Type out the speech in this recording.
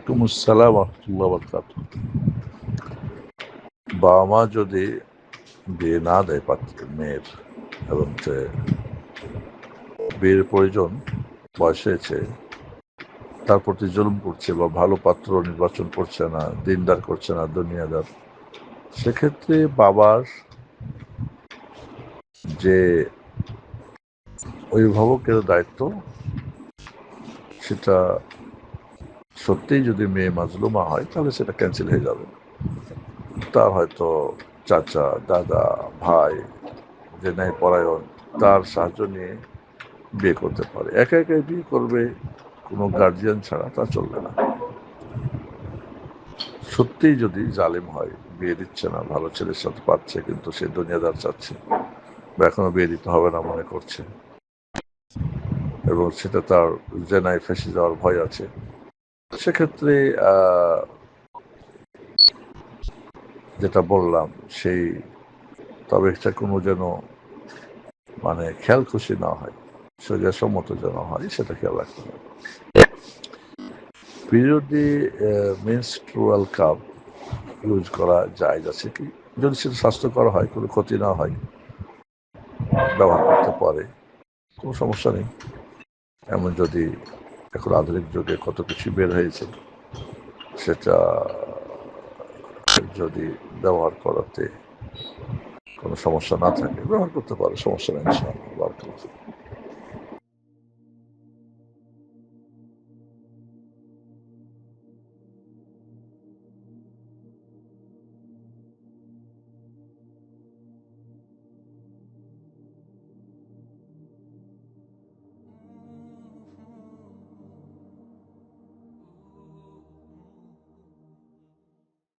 ওয়ালাইকুম আসসালাম রহমতুল্লাহ বরকাত। বাবা মা যদি বিয়ে না দেয় মেয়ের, এবং সে বিয়ের প্রয়োজন, বয়স হয়েছে, তার প্রতি জুলুম করছে বা ভালো পাত্র নির্বাচন করছে না, দিনদার করছে না, দুনিয়াদার, সেক্ষেত্রে বাবার যে অভিভাবকের দায়িত্ব, সেটা সত্যিই যদি মেয়ে মাজলুমা হয় তাহলে সেটা ক্যান্সেল হয়ে যাবে। তার হয়তো চাচা, দাদা, ভাই, যে ন্যায় পরায়ণ, তার সাহায্য নিয়ে বিয়ে করতে পারে। একা একাই বিয়ে করবে কোনো গার্জিয়ান ছাড়া, তা চলবে না। সত্যিই যদি জালেম হয়, বিয়ে দিচ্ছে না, ভালো ছেলের সাথে পাচ্ছে কিন্তু সে দুনিয়াদার চাচ্ছে বা এখনো বিয়ে দিতে হবে না মনে করছে, এবং সেটা তার জেনায় ফেঁসে যাওয়ার ভয় আছে, সেক্ষেত্রে যেটা বললাম সেই, তবে এটা কোনো যেন খেয়াল খুশি না হয়, সোজা সম্মত যেন হয়, সেটা খেয়াল রাখতে হবে। পিরিয়ডে মেনস্ট্রুয়াল কাপ ইউজ করা জায়েজ আছে কি? যদি সেটা স্বাস্থ্যকর হয়, কোনো ক্ষতি না হয়, ব্যবহার করতে পারে, কোনো সমস্যা নেই। এমন যদি এখন আধুনিক যুগে কত কিছু বের হয়েছে, সেটা যদি ব্যবহার করাতে কোনো সমস্যা না থাকে, ব্যবহার করতে পারে, সমস্যা নেই ইনশাআল্লাহ।